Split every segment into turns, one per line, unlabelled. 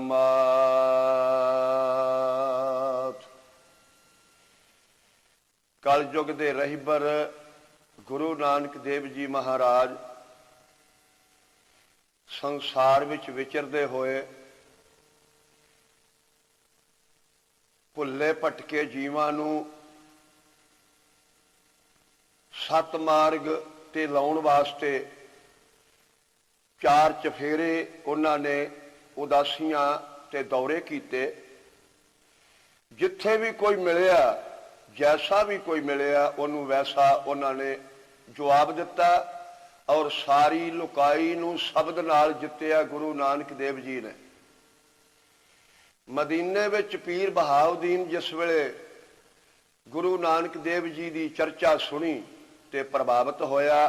समात। कल युग के रहबर गुरु नानक देव जी महाराज संसार विच विचरदे होए भुल्ले भटके जीवां नूं सत मार्ग ते लाउण वास्ते चार चफेरे उन्होंने उदासियां ते दौरे कीते। जिथे भी कोई मिलिया, जैसा भी कोई मिलिया, उन्होंने वैसा उन्होंने जवाब दिता और सारी लुकाई नूं शब्द नाल जित्तिया गुरु नानक देव जी ने। मदीने विच पीर बहाउद्दीन जिस वेले गुरु नानक देव जी की चर्चा सुनी ते प्रभावित होया।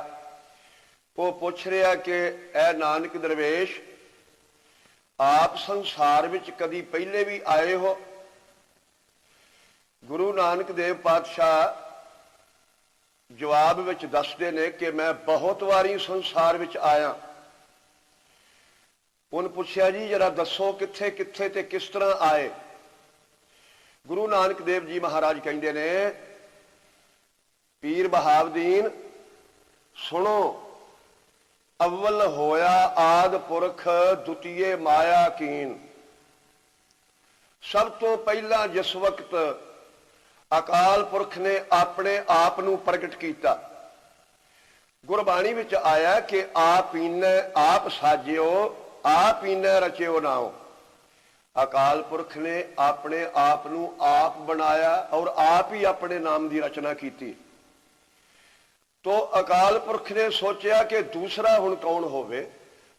वो पूछ रहा कि ए नानक दरवेश, आप संसार विच कदी पहले भी आए हो? गुरु नानक देव पातशाह जवाब विच दसदे ने कि मैं बहुत वारी संसार विच आया। उन्हें पूछा जी जरा दसो कित्थे कित्थे ते किस तरह आए? गुरु नानक देव जी महाराज कहते ने, पीर बहाउद्दीन सुनो, अव्वल होया आद पुरख द्वितीय माया कीन। सब तो पहला जिस वक्त अकाल पुरख ने अपने आप नूं प्रगट किया, गुरबाणी विच आया कि आप पीने आप साजियो, आप पीने रचियो नाओ। अकाल पुरख ने अपने आप नूं आप बनाया और आप ही अपने नाम की रचना की। तो अकाल पुरख ने सोचा कि दूसरा हुण कौन होवे,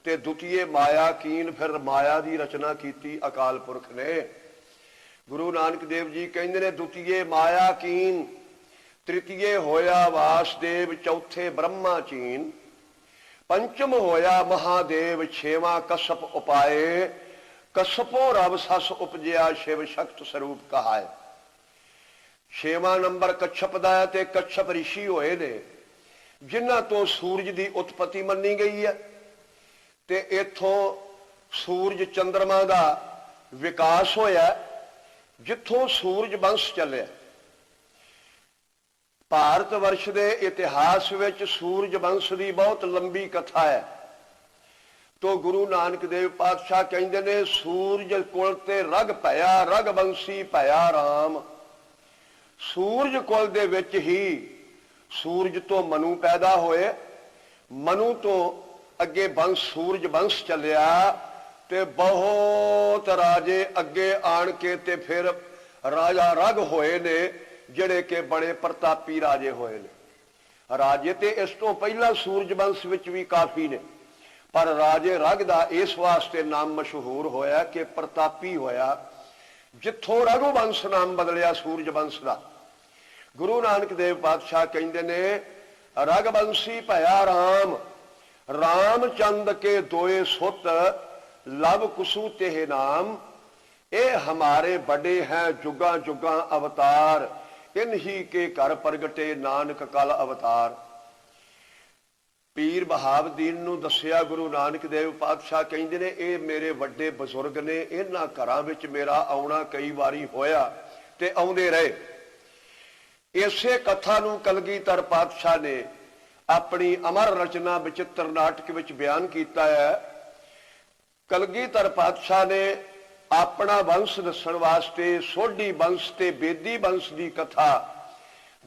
ते द्वितीय माया कीन, फिर माया की रचना की अकाल पुरख ने। गुरु नानक देव जी कहते ने, द्वितीय माया कीन, तृतीय होया वासदेव, चौथे ब्रह्मा चीन, पंचम होया महादेव, छेवां कश्यप उपाए, कश्यपो रब सस उपजया, शिव शक्त स्वरूप कहाए। छेवां नंबर कश्यप दा ते कश्यप ऋषि होए ने जिन्हां तो सूरज की उत्पत्ति मनी गई है, ते इथों सूरज चंद्रमा का विकास होया, जिथों सूरज वंश चलिया। भारत वर्ष के इतिहास विच सूरज वंश की बहुत लंबी कथा है। तो गुरु नानक देव पातशाह कहते ने, सूरज कुल ते रग पया, रग वंशी पया राम। सूरज कुल दे विच ही सूरज तो मनु पैदा होए, मनु तो अगे वंश सूरज वंश चलिया, ते बहुत राजे अगे आन के ते फिर राजा रग होए ने, जिहड़े के बड़े प्रतापी राजे होए ने। राजे ते इस तो पहला सूरज वंश विच भी काफी ने, पर राजे रग दा इस वास्ते नाम मशहूर होया कि प्रतापी होया, जिथों रघुवंश नाम बदलिया सूरज वंश का। गुरु नानक देव पातशाह कहते ने, रघुवंशी भया राम, रामचंद के दोए सुत, लव कुसु तेह नाम। ये हमारे बड़े हैं जुगा जुगा अवतार, इन्हीं के घर प्रगटे नानक कल अवतार। पीर बहाउद्दीन नूं दसिया गुरु नानक देव पातशाह कहते ने, ये मेरे वड्डे बजुर्ग ने, इन्हां घरां विच मेरा आउणा कई वारी होया ते आउंदे रहे। इसे कथा नूं कलगीधर पातशाह ने अपनी अमर रचना विचित्र नाटक विच बयान किया है। कलगीधर पातशाह ने अपना वंश दसण वास्ते सोढी वंश ते बेदी वंश की कथा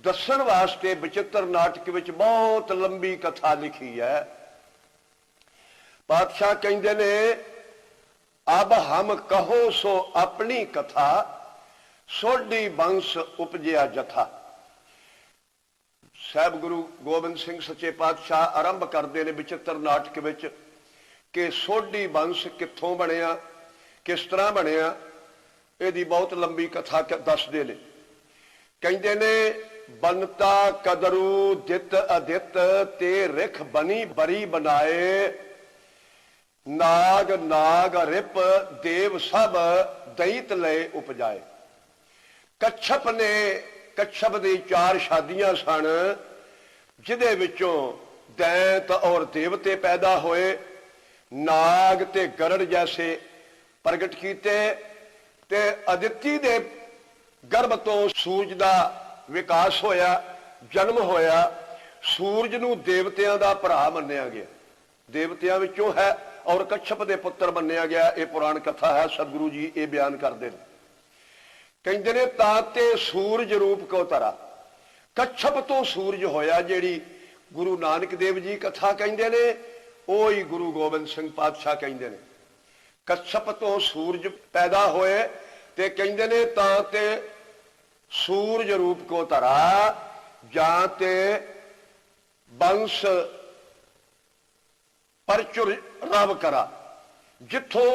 दसण वास्ते विचित्र नाटक विच बहुत लंबी कथा लिखी है। पातशाह कहते ने, अब हम कहो सो अपनी कथा, सोढी वंश उपजया जथा। साहब गुरु गोबिंद सिंह सच्चे पातशाह आरंभ करते हैं विचित्र नाटक विच कि सोढी वंश कित्थों बनिया, किस तरह बनिया, यदी बहुत लंबी कथा दसते ने। कहते ने, बनता कदरू दित अदित, ते रिख बनी बरी बनाए, नाग नाग रिप देव सब दैत लय उपजाए। कच्छप ने, कच्छप दी चार शादियां सन, जिदे विचों दैत और देवते पैदा होए। नाग ते गरड़ जैसे प्रगट कीते ते अदिति दे गर्भ तो सूरज का विकास होया, जन्म होया। सूरज नूं देवतियां दा भरा मन्निया गया, देवतियां विचों है और कच्छप दे पुत्र मन्निया गया। ये पुराण कथा है, सतगुरु जी ये बयान करते हैं। कहते ने ताते सूरज रूप को तरा, कच्छप तो सूरज होया। जेड़ी गुरु नानक देव जी कथा कहते ने वो ही गुरु गोबिंद सिंह पातशाह कहते ने। कच्छप तो सूरज पैदा होए ते कहते ने ताते सूरज रूप को तरा, जाते बंश परचुर रव करा। जिथों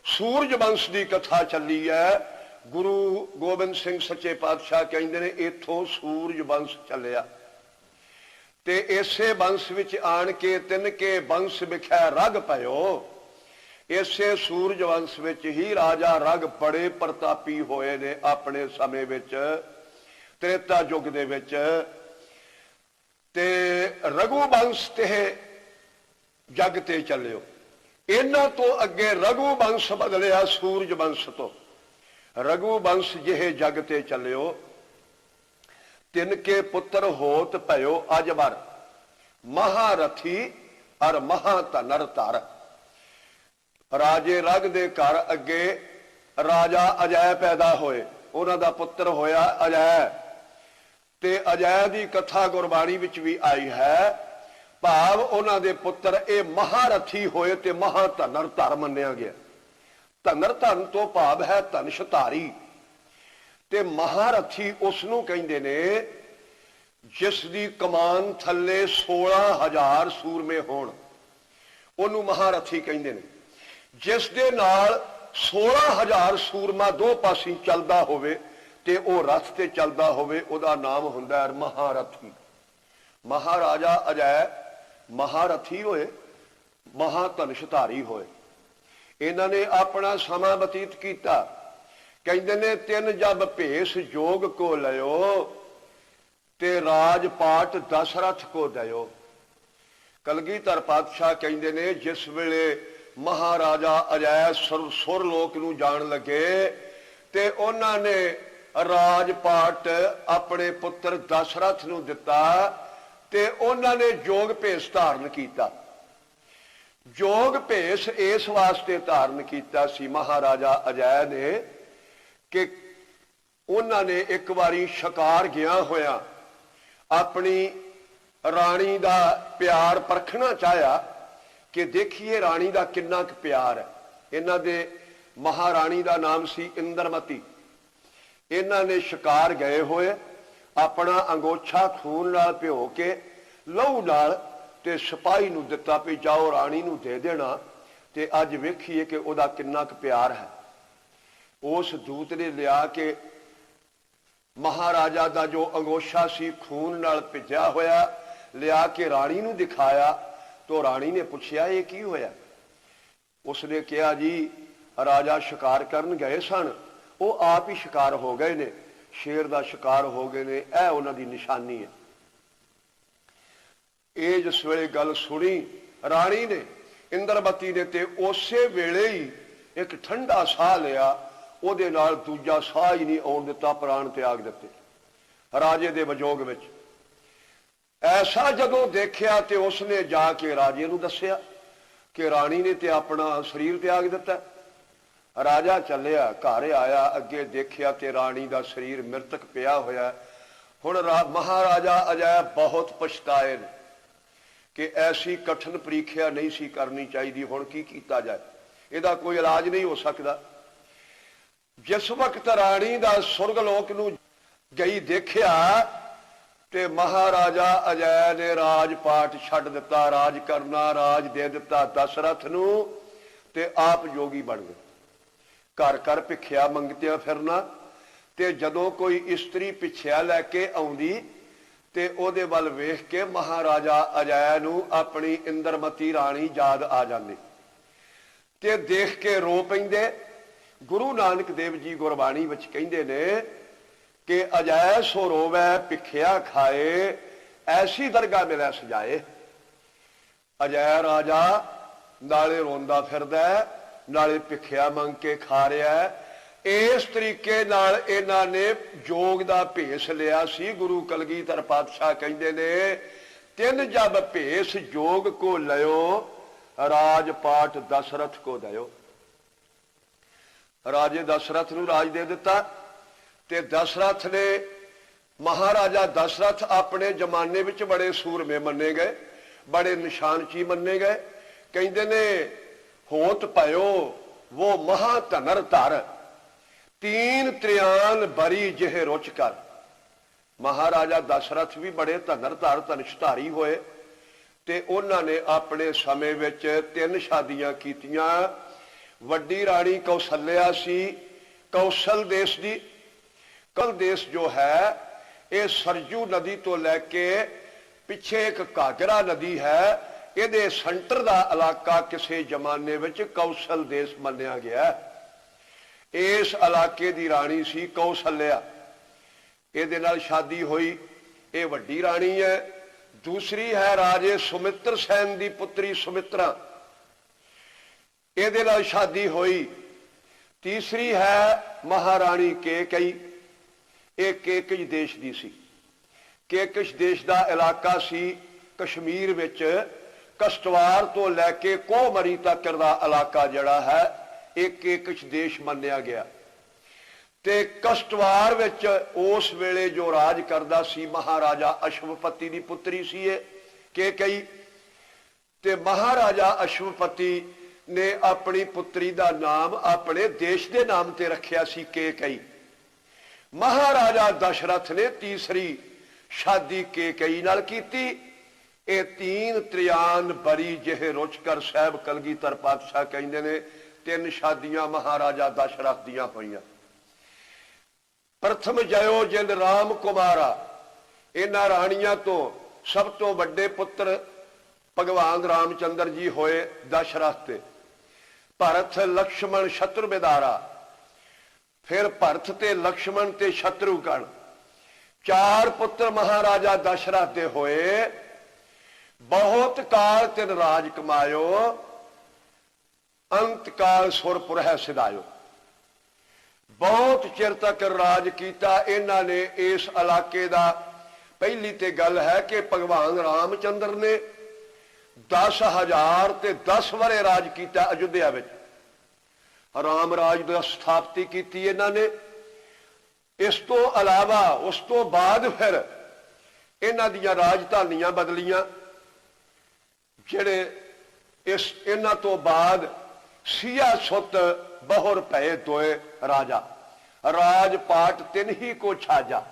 सूरज वंश की कथा चली है, गुरु गोबिंद सिंह सच्चे पातशाह कहते ने इथों सूरज वंश चलिया ते इसे वंश विच आण के तिनके वंश विखै रग पयो। इसे सूरज वंश विच ही राजा रग बड़े प्रतापी होए ने अपने समय विच, त्रेता युग दे विच। ते रघुवंश ते जग ते चलियो। इन्हां तो अगे रघुवंश बदलिया सूरज वंश तो। रघुवंश जिहे जग ते चलियो, तिनके पुत्र होत भयो अजबर, महारथी और महाधनर धर। राजे रग दे घर अगे राजा अजय पैदा होए, उन्हां दा पुत्र होया अजय। ते अजय की कथा गुरबाणी विच भी आई है। भाव उन्हां दे पुत्र ये महारथी होए ते महाधनर धर मन्निया गया। धनर धन तो भाव है धनशधारी, ते महारथी उसनूं कहंदे ने जिस दी कमान थल्ले 16,000 सूरमे होण, उहनूं महारथी कहंदे ने। जिस दे नाल 16,000 सूरमा दो पासी चलदा होवे ते ओ रथ ते चलदा होवे, उहदा नाम हुंदा है महारथी। महाराजा अजय महारथी होए, महाधनशधारी होए। इन्हां ने अपना समा बतीत किया। कहते ने तिन जब भेष जोग को लयो ते राजपाट दशरथ को दयो। कलगीधर पातशाह कहते ने जिस वेले महाराजा अजय सुरलोक नूं जाण लगे ते उन्हां ने राजपाट अपने पुत्र दशरथ नूं दिता ते उन्हां ने जोग भेष धारण किया। जोग भेष इस वास्ते धारण किया सी महाराजा अजय ने कि उन्होंने एक बारी शिकार गया होया अपनी राणी का प्यार परखना चाहया कि देखिए राणी का कितना प्यार है। इन्हां दे महाराणी का नाम सी इंद्रमती। इन्हां ने शिकार गए होए अपना अंगोछा खून नाल भिओ के लहू नाल ते सिपाही नूं दिता भी जाओ राणी नूं दे देना ते अज वेखीए कि उहदा कितना प्यार है। उस दूत ने लिया के महाराजा का जो अंगोछा सी खून नाल भिजया होया लिया के राणी नूं दिखाया तो राणी ने पूछया ये की होया। उसने कहा जी राजा शिकार करन गए सन, वो आप ही शिकार हो गए ने, शेर का शिकार हो गए ने, यह उन्हां दी निशानी है। ये जिस वेले गल सुनी राणी ने इंद्रमती ने ते उसे वेले ही एक ठंडा साह लिया, ਉਹਦੇ ਨਾਲ दूजा साह ही नहीं आउण दिता, प्राण त्याग दिते राजे दे विजोग विच। ऐसा जदों देखिया ते उसने जाके राजे नूं दस्सिया कि राणी ने ते अपना शरीर त्याग दिता। राजा चलिया घर आया, अगे देखिया ते राणी का शरीर मृतक पिया होया। हुण महाराजा अजय बहुत पछताए कि ऐसी कठिन परीक्षा नहीं सी करनी चाहिए, हुण की कीता जाए, इहदा कोई इलाज नहीं हो सकता। जिस वक्त राणी का सुरगलोक नूं गई देखिया ते महाराजा अजय ने राजपाट छड्ड दिता, राज करना राज दे दिता दशरथ नूं ते आप जोगी बन गए। घर घर भिखिया मंगतिया फिरना ते जदों कोई इस्त्री भिखिया लैके आउंदी ते ओदे वल वेख के महाराजा अजय नूं अपनी इंद्रमती राणी याद आ जांदी ते देख के रो पैंदे। गुरु नानक देव जी गुरबाणी विच कहिंदे ने कि अजय सो रोवै भिखिया खाए, ऐसी दरगाह मिलै सजाए। अजय राजा नाले रोंदा फिरदा नाले भिखिया मंग के खा रहा है। इस तरीके नाल इन्हां ने जोग दा भेस लिया सी। गुरु कलगीधर पातशाह कहंदे ने, तिन जब भेस जोग को लयो, राजपाट दशरथ को दयो। राजे दशरथ नूं राज दे दिता ते दशरथ ने, महाराजा दशरथ अपने जमाने विच बड़े सूरमे मन्ने गए, बड़े निशानची मन्ने गए। कहंदे ने, होत भयो वो महाधनर धर, तीन त्रियान बरी जिह रुच कर। महाराजा दशरथ भी बड़े धनरधार धनशधारी होए ते उन्हां ने अपने समय विच तीन शादियां कीतियां। वड्डी राणी कौसल्या सी, कौशल देश दी। कल देश जो है ये सरजू नदी तो लैके पिछे एक घाघरा नदी है, ये सेंटर का इलाका किसी जमाने विच कौशल देश मन्निया गया। इस इलाके की राणी सी कौसल्या, ये नाल शादी हुई। ये वड्डी राणी है। दूसरी है राजे सुमित्र सैन की पुत्री सुमित्रा, ये नाल शादी हुई। तीसरी है महाराणी केकई, ये केकई देश की सी। केकश देश का इलाका सी कश्मीर विच, कश्तवार तो लैके कोहमरी तक का इलाका जड़ा है एक केकश देश मन्निया गया। ते कश्तवार विच उस वेले जो राज करदा सी महाराजा अश्वपति की पुत्री सी केकई। ते महाराजा अश्वपति ने अपनी पुत्री का नाम अपने देश के नाम ते रखिया सी केकई। महाराजा दशरथ ने तीसरी शादी केकई नाल कीती। ये तीन त्रियान बरी जिह रुच कर साहब कलगीधर पातशाह कहंदे ने, तीन शादियां महाराजा दशरथ दियां होईयां। प्रथम जयो जिन राम कुमारा, इन्हां राणियां तो सब तो वड्डे पुत्र भगवान रामचंद्र जी होए दशरथ ते। भरत लक्ष्मण शत्रु बिदारा, फिर भरत ते लक्ष्मण ते शत्रुघ्न, चार पुत्र महाराजा दशरथ दे होए। बहुत काल तिन राज कमायो, अंत काल सुरपुर है सिधायो। बहुत चिर तक राज किया इन्हां ने इस इलाके का। पहली ते गल है कि भगवान रामचंद्र ने 10,000 ते 10 वरे राज किया अयोध्या विच। राम राज दी स्थापति की इन्हां ने। इस तो अलावा उस तो बाद फिर इन्हां दियां राजधानियां बदलियां। जिहड़े इस इन्हां तो बाद सियासत बहुर पए दोए राजा, राजपाट तिन ही को छाजा।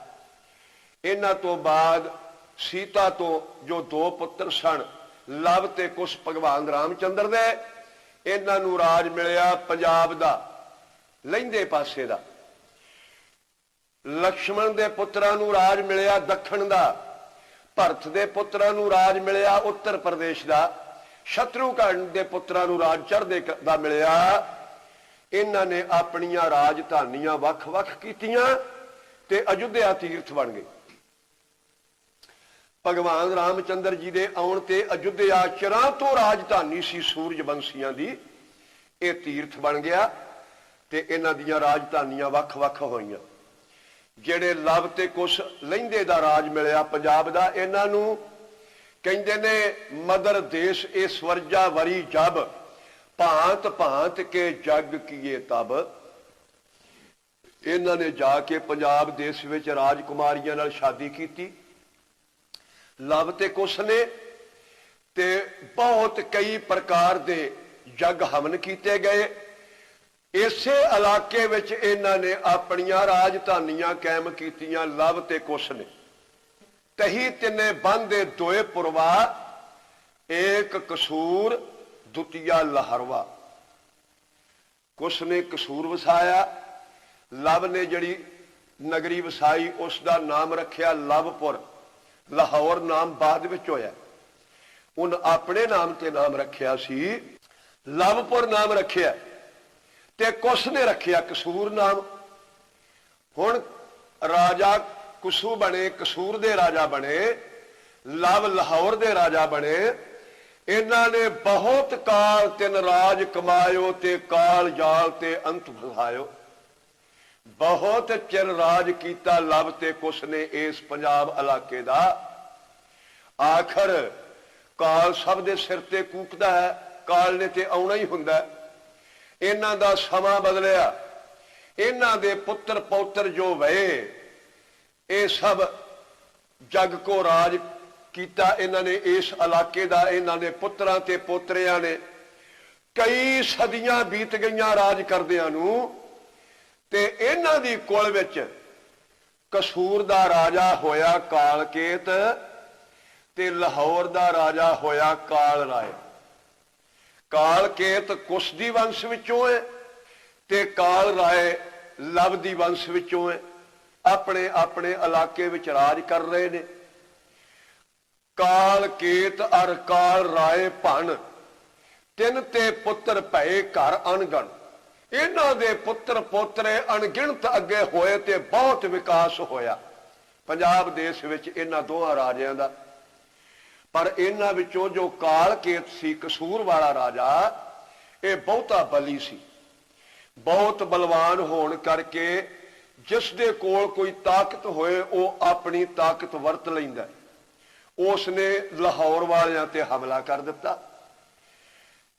इन्हां तो बाद सीता तो जो दो पुत्र सन लव ते कुश भगवान रामचंद्र दे, इन्हां नूं राज मिलिया पंजाब दा लहिंदे पासे दा। लक्ष्मण दे पुत्रां नूं राज मिलिया दक्षिण दा। भरत दे पुत्रां नूं राज मिलिया उत्तर प्रदेश दा। शत्रुघ्न दे पुत्रां नूं राज चढ़दे दा मिलिया। इन्हां ने अपनियां राजधानियां वख-वख कीतियां ते अयोध्या तीर्थ बन गई। भगवान रामचंद्र जी दे आउण ते अयोध्या चिरां तो राजधानी सी सूरजवंशियां दी, ये तीर्थ बन गया ते इन्हां दियां राजधानियां वख-वख होईयां। जेड़े लव ते कुछ लहिंदे दा राज मिलिया पंजाब दा, इन्हां नूं कहंदे ने मदर देश ए स्वरजा वरी जब, भांत भांत के जग किए तब। इन्हां ने जाके पंजाब देश विच राजकुमारियां नाल शादी की। लव ते कुछ ने ते बहुत कई प्रकार दे जग हवन किए गए। इसे इलाके विच इन्हां ने अपनियां राजधानियां कायम कीतियां लव ते कुश ने। तही तिने बंदे दोए पुरवा, एक कसूर दुतिया लहरवा। कुश ने कसूर वसाया, लव ने जड़ी नगरी वसाई उसका नाम रखिया लवपुर। लाहौर नाम बाद विच होया। उन अपने नाम ते नाम रखिया सी लवपुर नाम रखिया ते कुश ने रखिया कसूर नाम। हुण राजा कुसू बने, कसूर दे राजा बने, लव लाहौर दे राजा बने। ਇਹਨਾਂ ਨੇ ਬਹੁਤ ਕਾਲ ਤਿਨ ਰਾਜ ਕਮਾਇਓ ਤੇ ਕਾਲ ਜਾਲ ਤੇ ਅੰਤ ਫਸਾਇਓ। ਬਹੁਤ ਚਿਰ ਰਾਜ ਕੀਤਾ ਲਵ ਤੇ ਕੁਛ ਨੇ ਇਸ ਪੰਜਾਬ ਇਲਾਕੇ ਦਾ। ਆਖਰ ਕਾਲ ਸਭ ਦੇ ਸਿਰ ਤੇ ਕੂਕਦਾ ਹੈ, ਕਾਲ ਨੇ ਤੇ ਆਉਣਾ ਹੀ ਹੁੰਦਾ। ਇਹਨਾਂ ਦਾ ਸਮਾਂ ਬਦਲਿਆ, ਇਹਨਾਂ ਦੇ ਪੁੱਤਰ ਪੌਤਰ ਜੋ ਵਏ ਇਹ ਸਭ ਜਗ ਕੋ ਰਾਜ ਕੀਤਾ ਇਹਨਾਂ ਨੇ ਇਸ ਇਲਾਕੇ ਦਾ। ਇਹਨਾਂ ਦੇ ਪੁੱਤਰਾਂ ਤੇ ਪੋਤਰਿਆਂ ਨੇ ਕਈ ਸਦੀਆਂ ਬੀਤ ਗਈਆਂ ਰਾਜ ਕਰਦਿਆਂ ਨੂੰ, ਤੇ ਇਹਨਾਂ ਦੀ ਕੁਲ ਵਿੱਚ ਕਸੂਰ ਦਾ ਰਾਜਾ ਹੋਇਆ ਕਾਲਕੇਤ ਤੇ ਲਾਹੌਰ ਦਾ ਰਾਜਾ ਹੋਇਆ ਕਾਲ ਰਾਏ। ਕਾਲਕੇਤ ਕੁਸ਼ ਦੀ ਵੰਸ਼ ਵਿੱਚੋਂ ਹੈ ਤੇ ਕਾਲ ਰਾਏ ਲਵ ਦੀ ਵੰਸ਼ ਵਿੱਚੋਂ ਹੈ। ਆਪਣੇ ਆਪਣੇ ਇਲਾਕੇ ਵਿੱਚ ਰਾਜ ਕਰ ਰਹੇ ਨੇ। ਕਾਲਕੇਤ ਅਰ ਕਾਲ ਰਾਏ ਭਣ ਤਿੰਨ ਤੇ ਪੁੱਤਰ ਭਏ ਘਰ ਅਣਗਣ। ਇਹਨਾਂ ਦੇ ਪੁੱਤਰ ਪੋਤਰੇ ਅਣਗਿਣਤ ਅੱਗੇ ਹੋਏ ਤੇ ਬਹੁਤ ਵਿਕਾਸ ਹੋਇਆ ਪੰਜਾਬ ਦੇਸ਼ ਵਿੱਚ ਇਹਨਾਂ ਦੋਹਾਂ ਰਾਜਿਆਂ ਦਾ। ਪਰ ਇਹਨਾਂ ਵਿੱਚੋਂ ਜੋ ਕਾਲਕੇਤ ਸੀ ਕਸੂਰ ਵਾਲਾ ਰਾਜਾ, ਇਹ ਬਹੁਤਾ ਬਲੀ ਸੀ। ਬਹੁਤ ਬਲਵਾਨ ਹੋਣ ਕਰਕੇ ਜਿਸ ਦੇ ਕੋਲ ਕੋਈ ਤਾਕਤ ਹੋਏ ਉਹ ਆਪਣੀ ਤਾਕਤ ਵਰਤ ਲੈਂਦਾ। ਉਸ ਨੇ ਲਾਹੌਰ ਵਾਲਿਆਂ ਤੇ ਹਮਲਾ ਕਰ ਦਿੱਤਾ।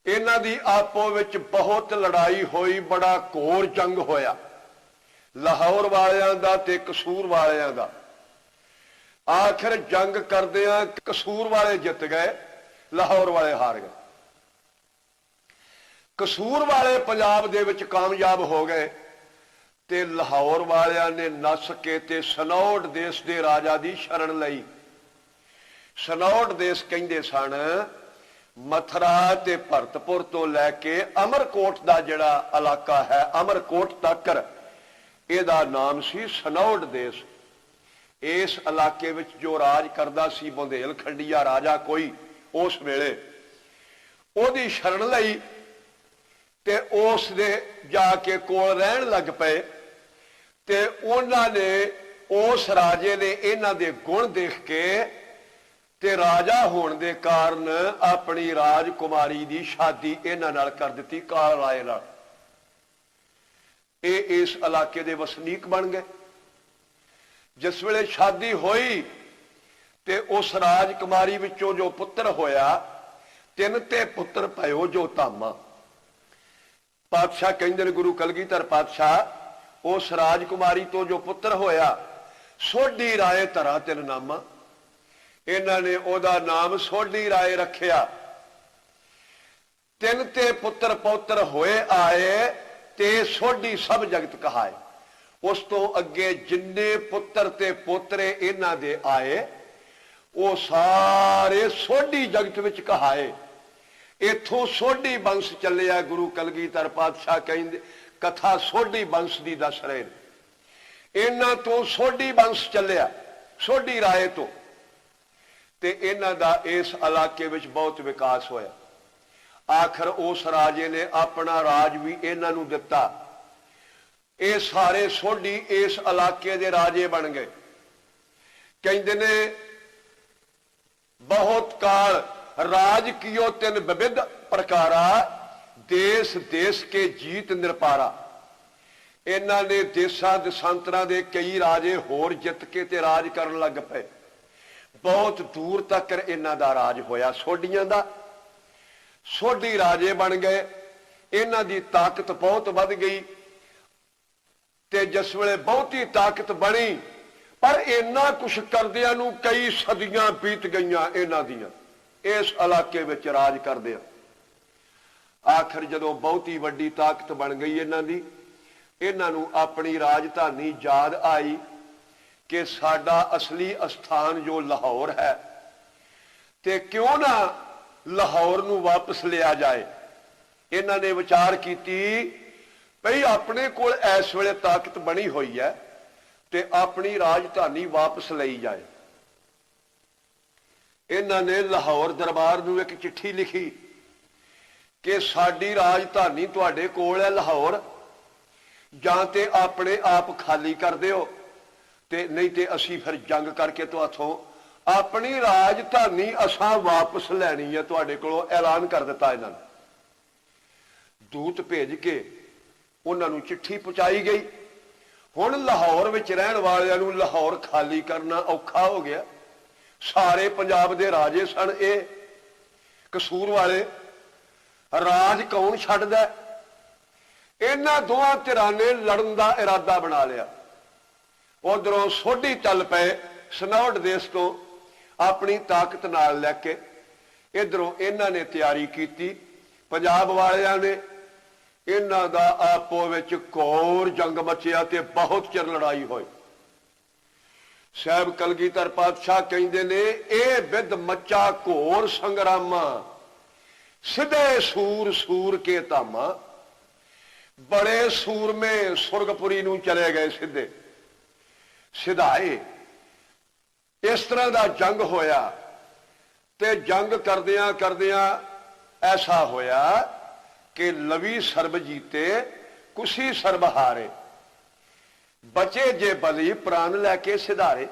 ਇਹਨਾਂ ਦੀ ਆਪੋ ਵਿੱਚ ਬਹੁਤ ਲੜਾਈ ਹੋਈ, ਬੜਾ ਘੋਰ ਜੰਗ ਹੋਇਆ ਲਾਹੌਰ ਵਾਲਿਆਂ ਦਾ ਤੇ ਕਸੂਰ ਵਾਲਿਆਂ ਦਾ। ਆਖਿਰ ਜੰਗ ਕਰਦਿਆਂ ਕਸੂਰ ਵਾਲੇ ਜਿੱਤ ਗਏ, ਲਾਹੌਰ ਵਾਲੇ ਹਾਰ ਗਏ। ਕਸੂਰ ਵਾਲੇ ਪੰਜਾਬ ਦੇ ਵਿੱਚ ਕਾਮਯਾਬ ਹੋ ਗਏ ਤੇ ਲਾਹੌਰ ਵਾਲਿਆਂ ਨੇ ਨੱਸ ਕੇ ਤੇ ਸਨੌਡ ਦੇਸ਼ ਦੇ ਰਾਜਾ ਦੀ ਸ਼ਰਨ ਲਈ। ਸਨੌਡ ਦੇਸ਼ ਕਹਿੰਦੇ ਸਨ ਮਥਰਾ ਤੇ ਭਰਤਪੁਰ ਤੋਂ ਲੈ ਕੇ ਅਮਰਕੋਟ ਦਾ ਜਿਹੜਾ ਇਲਾਕਾ ਹੈ, ਅਮਰਕੋਟ ਤੱਕ ਇਹਦਾ ਨਾਮ ਸੀ ਸਨੌਡ ਦੇਸ਼। ਇਸ ਇਲਾਕੇ ਵਿੱਚ ਜੋ ਰਾਜ ਕਰਦਾ ਸੀ ਬੁੰਦੇਲਖੰਡੀਆ ਰਾਜਾ ਕੋਈ ਉਸ ਵੇਲੇ, ਉਹਦੀ ਸ਼ਰਨ ਲਈ ਤੇ ਉਸ ਦੇ ਜਾ ਕੇ ਕੋਲ ਰਹਿਣ ਲੱਗ ਪਏ। ਤੇ ਉਹਨਾਂ ਨੇ, ਉਸ ਰਾਜੇ ਨੇ ਇਹਨਾਂ ਦੇ ਗੁਣ ਦੇਖ ਕੇ ਤੇ ਰਾਜਾ ਹੋਣ ਦੇ ਕਾਰਨ ਆਪਣੀ ਰਾਜਕੁਮਾਰੀ ਦੀ ਸ਼ਾਦੀ ਇਹਨਾਂ ਨਾਲ ਕਰ ਦਿੱਤੀ, ਕਾਲ ਰਾਏ ਨਾਲ। ਇਹ ਇਸ ਇਲਾਕੇ ਦੇ ਵਸਨੀਕ ਬਣ ਗਏ। ਜਿਸ ਵੇਲੇ ਸ਼ਾਦੀ ਹੋਈ ਤੇ ਉਸ ਰਾਜਕੁਮਾਰੀ ਵਿੱਚੋਂ ਜੋ ਪੁੱਤਰ ਹੋਇਆ, ਤਿੰਨ ਤੇ ਪੁੱਤਰ ਭਇਓ ਜੋ ਧਾਮਾ। ਪਾਤਸ਼ਾਹ ਕਹਿੰਦੇ ਨੇ, ਗੁਰੂ ਕਲਗੀਧਰ ਪਾਤਸ਼ਾਹ, ਉਸ ਰਾਜਕੁਮਾਰੀ ਤੋਂ ਜੋ ਪੁੱਤਰ ਹੋਇਆ ਸੋਢੀ ਰਾਏ ਧਰਾ ਤਿੰਨ ਨਾਮਾ। ਇਹਨਾਂ ਨੇ ਉਹਦਾ ਨਾਮ ਸੋਢੀ ਰਾਏ ਰੱਖਿਆ। ਤਿੰਨ ਤੇ ਪੁੱਤਰ ਪੌਤਰ ਹੋਏ ਆਏ ਤੇ ਸੋਢੀ ਸਭ ਜਗਤ ਕਹਾਏ। ਉਸ ਤੋਂ ਅੱਗੇ ਜਿੰਨੇ ਪੁੱਤਰ ਤੇ ਪੋਤਰੇ ਇਹਨਾਂ ਦੇ ਆਏ ਉਹ ਸਾਰੇ ਸੋਢੀ ਜਗਤ ਵਿੱਚ ਕਹਾਏ। ਇਥੋਂ ਸੋਢੀ ਬੰਸ਼ ਚੱਲਿਆ। ਗੁਰੂ ਕਲਗੀਧਰ ਪਾਤਸ਼ਾਹ ਕਹਿੰਦੇ ਕਥਾ ਸੋਢੀ ਬੰਸ਼ ਦੀ ਦੱਸ ਰਹੇ ਨੇ। ਇਹਨਾਂ ਤੋਂ ਸੋਢੀ ਬੰਸ਼ ਚੱਲਿਆ, ਸੋਢੀ ਰਾਏ ਤੋਂ, ਤੇ ਇਹਨਾਂ ਦਾ ਇਸ ਇਲਾਕੇ ਵਿੱਚ ਬਹੁਤ ਵਿਕਾਸ ਹੋਇਆ। ਆਖਰ ਉਸ ਰਾਜੇ ਨੇ ਆਪਣਾ ਰਾਜ ਵੀ ਇਹਨਾਂ ਨੂੰ ਦਿੱਤਾ। ਇਹ ਸਾਰੇ ਸੋਢੀ ਇਸ ਇਲਾਕੇ ਦੇ ਰਾਜੇ ਬਣ ਗਏ। ਕਹਿੰਦੇ ਨੇ ਬਹੁਤ ਕਾਲ ਰਾਜ ਕੀਓ ਤਿੰਨ ਵਿਵਿਧ ਪ੍ਰਕਾਰਾ, ਦੇਸ਼ ਦੇਸ਼ ਕੇ ਜੀਤ ਨਿਰਪਾਰਾ। ਇਹਨਾਂ ਨੇ ਦੇਸ਼ਾਂ ਦਸਾਂਤਰਾਂ ਦੇ ਕਈ ਰਾਜੇ ਹੋਰ ਜਿੱਤ ਕੇ ਤੇ ਰਾਜ ਕਰਨ ਲੱਗ ਪਏ। ਬਹੁਤ ਦੂਰ ਤੱਕ ਇਹਨਾਂ ਦਾ ਰਾਜ ਹੋਇਆ ਸੋਢੀਆਂ ਦਾ। ਸੋਢੀ ਰਾਜੇ ਬਣ ਗਏ। ਇਹਨਾਂ ਦੀ ਤਾਕਤ ਬਹੁਤ ਵੱਧ ਗਈ ਤੇ ਜਿਸ ਵੇਲੇ ਬਹੁਤੀ ਤਾਕਤ ਬਣੀ, ਪਰ ਇੰਨਾ ਕੁਛ ਕਰਦਿਆਂ ਨੂੰ ਕਈ ਸਦੀਆਂ ਬੀਤ ਗਈਆਂ ਇਹਨਾਂ ਦੀਆਂ ਇਸ ਇਲਾਕੇ ਵਿੱਚ ਰਾਜ ਕਰਦਿਆਂ। ਆਖਰ ਜਦੋਂ ਬਹੁਤੀ ਵੱਡੀ ਤਾਕਤ ਬਣ ਗਈ ਇਹਨਾਂ ਦੀ, ਇਹਨਾਂ ਨੂੰ ਆਪਣੀ ਰਾਜਧਾਨੀ ਯਾਦ ਆਈ ਕਿ ਸਾਡਾ ਅਸਲੀ ਅਸਥਾਨ ਜੋ ਲਾਹੌਰ ਹੈ, ਤੇ ਕਿਉਂ ਨਾ ਲਾਹੌਰ ਨੂੰ ਵਾਪਸ ਲਿਆ ਜਾਏ। ਇਹਨਾਂ ਨੇ ਵਿਚਾਰ ਕੀਤੀ ਭਈ ਆਪਣੇ ਕੋਲ ਇਸ ਵੇਲੇ ਤਾਕਤ ਬਣੀ ਹੋਈ ਹੈ ਤੇ ਆਪਣੀ ਰਾਜਧਾਨੀ ਵਾਪਸ ਲਈ ਜਾਏ। ਇਹਨਾਂ ਨੇ ਲਾਹੌਰ ਦਰਬਾਰ ਨੂੰ ਇੱਕ ਚਿੱਠੀ ਲਿਖੀ ਕਿ ਸਾਡੀ ਰਾਜਧਾਨੀ ਤੁਹਾਡੇ ਕੋਲ ਹੈ ਲਾਹੌਰ, ਜਾਂ ਤੇ ਆਪਣੇ ਆਪ ਖਾਲੀ ਕਰ ਦਿਓ ਤੇ ਨਹੀਂ ਤੇ ਅਸੀਂ ਫਿਰ ਜੰਗ ਕਰਕੇ ਤੁਹਾਥੋਂ अपनी राजधानी असां वापस लैनी है तुहाडे कोलों, ऐलान कर दिता इन्होंने। दूत भेज के उन्होंने चिट्ठी पहुंचाई गई। हुण लाहौर विच रहण वालियां नूं लाहौर खाली करना औखा हो गया। सारे पंजाब दे राजे सन ये कसूर वाले, राज कौन छड्डदा? इन्हां दोवां धिरां ने लड़न दा इरादा बना लिया। उधरों सोढी चल पे सनौट देश तो अपनी ताकत नाल लैके, इधरों इन्हां ने तैयारी की। पंजाब वालियां ने इन्हां दा आपो विच घोर जंग मचिया ते बहुत चिर लड़ाई होई। साहब कलगीधर पातशाह कहंदे ने ए विद मचा घोर संग्रामा, सिधे सूर सूर के धामा। बड़े सूरमे सुरगपुरी नूं चले गए सिद्धे सिधाए। इस तरह का जंग होया ते जंग करदियां करदियां ऐसा होया कि लवी सरब जीते कुसी सरब हारे, बचे जे बली प्राण लैके सिधारे।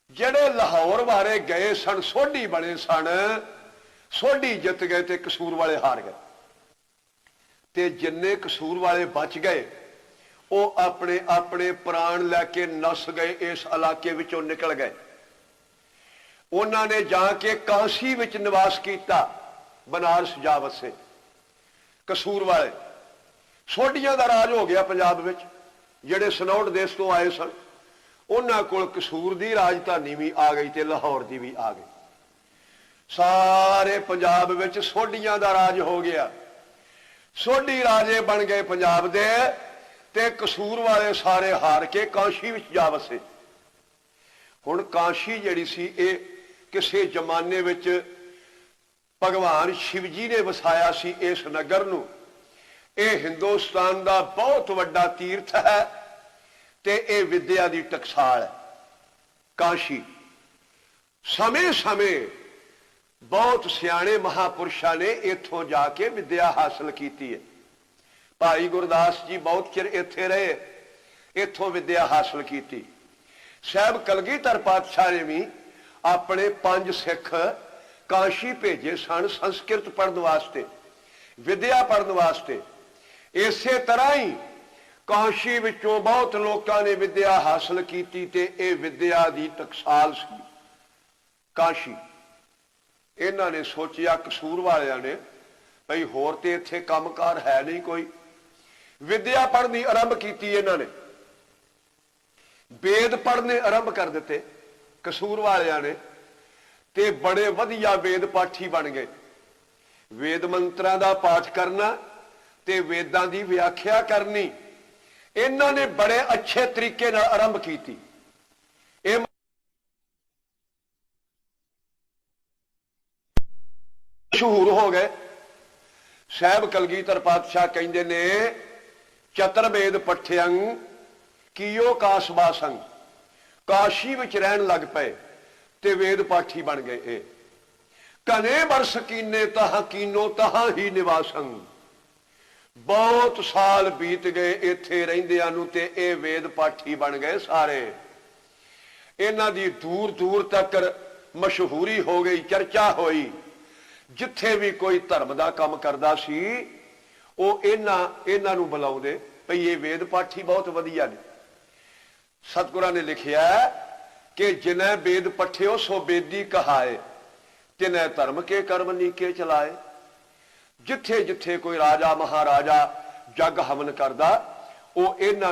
जेड़े लाहौर वाले गए सन सोढी बने सन, सोढी जित गए ते कसूर वाले हार गए। ते जिन्ने कसूर वाले बच गए वो अपने अपने प्राण लैके नस गए, इस इलाके विचों निकल गए। उन्होंने जाके काशी विच निवास किया, बनारस जा वसे। कसूर वाले सोढियां दा राज हो गया पंजाब विच। जेड़े सनौट देश तो आए सन उन्हां कोल कसूर दी राजधानी भी आ गई ते लाहौर दी भी आ गई। सारे पंजाब विच सोढियां दा राज हो गया। सोढी राजे बन गए पंजाब दे ते कसूर वाले सारे हार के काशी विच जा वसे। हुण काशी जिहड़ी सी ये किसे जमाने विच भगवान शिव जी ने वसाया सी इस नगर नूं। ये हिंदुस्तान का बहुत वड्डा तीर्थ है ते ये विद्या की टकसाल है। काशी समय समय बहुत सियाणे महापुरुषों ने इथों जाके विद्या हासिल की है। भाई गुरदास जी बहुत चिर इत्थे रहे, इथों विद्या हासिल की। साहब कलगीधर पातशाह ने भी अपने 5 सिख काशी भेजे सन संस्कृत पढ़ने वास्ते, विद्या पढ़ने वास्ते। इसे तरह ही काशी विचों बहुत लोगों ने विद्या हासिल की ते ये विद्या की टकसाल सी काशी। इन्हों ने सोचिया कसूर वालियां ने भाई होर तो इत्थे कामकार है नहीं कोई, विद्या पढ़नी आरंभ की। इन्होंने वेद पढ़ने आरंभ कर दिते कसूर वालियां ने, ते बड़े वधिया वेद पाठी बन गए। वेद मंत्रां दा पाठ करना ते वेदां दी व्याख्या करनी इन्हां ने बड़े अच्छे तरीके नाल आरंभ की। मशहूर हो गए। साहब कलगीधर पातशाह कहंदे ने चतुर्वेद पठ्यं कियो कासवासंग। काशी विच रहन लग पे ते वेद पाठी बन गए। कने बरस कीने तहां कीनो तहां ही निवासंग। बहुत साल बीत गए इत्थे रहिंदियां नूं ते ये वेद पाठी बन गए सारे। इन्हां दी दूर दूर तक मशहूरी हो गई, चर्चा होई। जिथे भी कोई धर्म का काम करता सी वो इन्हां नूं बुलाउंदे भई ये वेद पाठी बहुत वधिया ने। सतगुरां ने लिखिया कि जिन्हें वेद पठियो सो बेदी कहाए, तिन्हें धर्म के कर्म नीके चलाए। जिथे जिथे कोई राजा महाराजा जग हवन करदा वो इन्हां